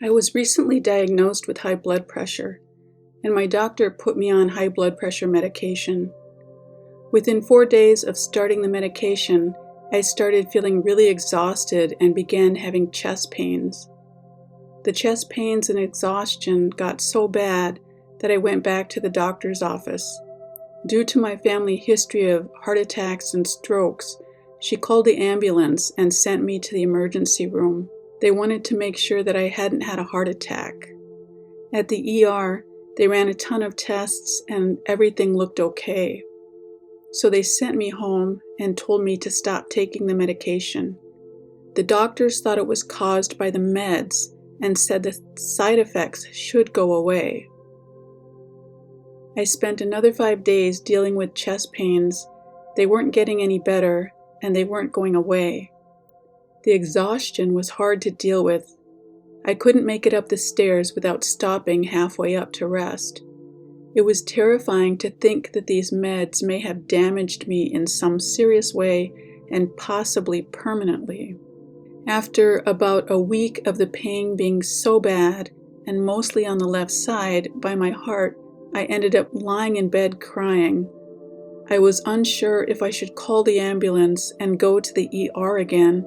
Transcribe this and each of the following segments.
I was recently diagnosed with high blood pressure, and my doctor put me on high blood pressure medication. Within 4 days of starting the medication, I started feeling really exhausted and began having chest pains. The chest pains and exhaustion got so bad that I went back to the doctor's office. Due to my family history of heart attacks and strokes, she called the ambulance and sent me to the emergency room. They wanted to make sure that I hadn't had a heart attack. At the ER, they ran a ton of tests and everything looked okay. So they sent me home and told me to stop taking the medication. The doctors thought it was caused by the meds and said the side effects should go away. I spent another 5 days dealing with chest pains. They weren't getting any better and they weren't going away. The exhaustion was hard to deal with. I couldn't make it up the stairs without stopping halfway up to rest. It was terrifying to think that these meds may have damaged me in some serious way and possibly permanently. After about a week of the pain being so bad, and mostly on the left side by my heart, I ended up lying in bed crying. I was unsure if I should call the ambulance and go to the ER again,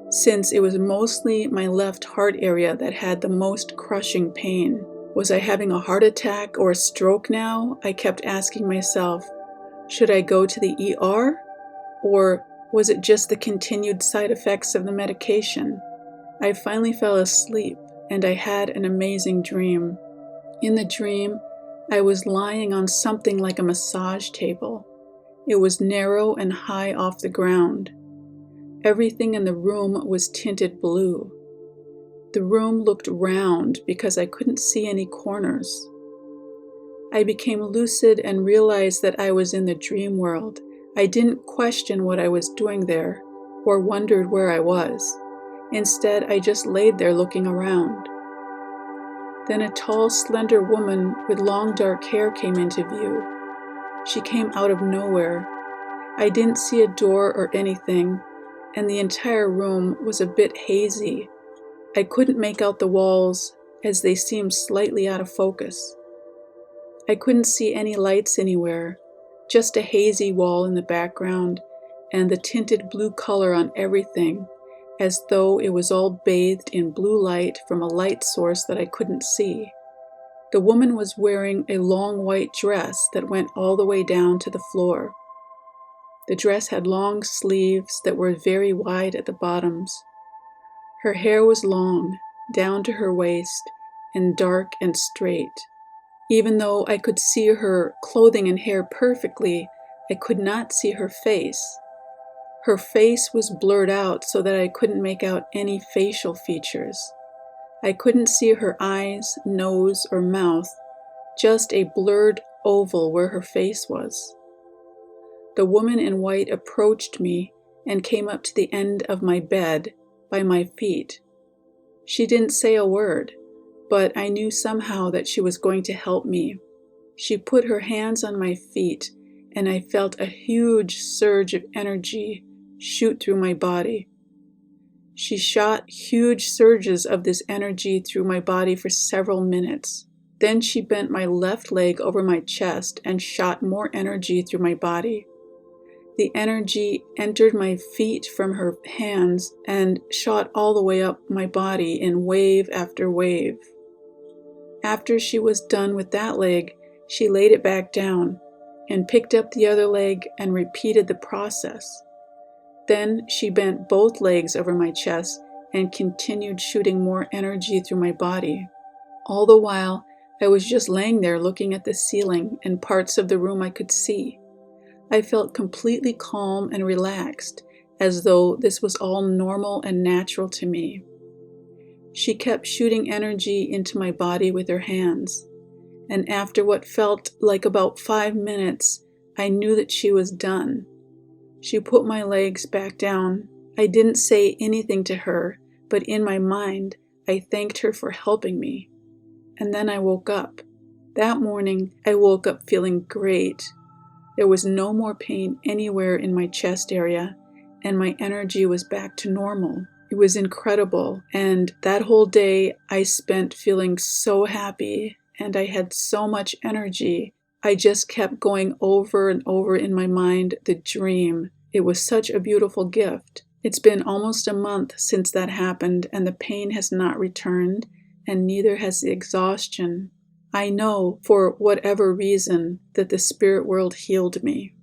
since it was mostly my left heart area that had the most crushing pain. Was I having a heart attack or a stroke now? I kept asking myself. Should I go to the ER? Or was it just the continued side effects of the medication? I finally fell asleep and I had an amazing dream. In the dream, I was lying on something like a massage table. It was narrow and high off the ground. Everything in the room was tinted blue. The room looked round because I couldn't see any corners. I became lucid and realized that I was in the dream world. I didn't question what I was doing there or wondered where I was. Instead, I just laid there looking around. Then a tall, slender woman with long dark hair came into view. She came out of nowhere. I didn't see a door or anything, and the entire room was a bit hazy. I couldn't make out the walls as they seemed slightly out of focus. I couldn't see any lights anywhere, just a hazy wall in the background and the tinted blue color on everything, as though it was all bathed in blue light from a light source that I couldn't see. The woman was wearing a long white dress that went all the way down to the floor. The dress had long sleeves that were very wide at the bottoms. Her hair was long, down to her waist, and dark and straight. Even though I could see her clothing and hair perfectly, I could not see her face. Her face was blurred out so that I couldn't make out any facial features. I couldn't see her eyes, nose, or mouth, just a blurred oval where her face was. The woman in white approached me and came up to the end of my bed by my feet. She didn't say a word, but I knew somehow that she was going to help me. She put her hands on my feet, and I felt a huge surge of energy shoot through my body. She shot huge surges of this energy through my body for several minutes. Then she bent my left leg over my chest and shot more energy through my body. The energy entered my feet from her hands and shot all the way up my body in wave after wave. After she was done with that leg, she laid it back down and picked up the other leg and repeated the process. Then she bent both legs over my chest and continued shooting more energy through my body. All the while, I was just laying there looking at the ceiling and parts of the room I could see. I felt completely calm and relaxed, as though this was all normal and natural to me. She kept shooting energy into my body with her hands, and after what felt like about 5 minutes, I knew that she was done. She put my legs back down. I didn't say anything to her, but in my mind, I thanked her for helping me. And then I woke up. That morning, I woke up feeling great. There was no more pain anywhere in my chest area, and my energy was back to normal. It was incredible, and that whole day I spent feeling so happy, and I had so much energy. I just kept going over and over in my mind the dream. It was such a beautiful gift. It's been almost a month since that happened, and the pain has not returned, and neither has the exhaustion. I know, for whatever reason, that the spirit world healed me.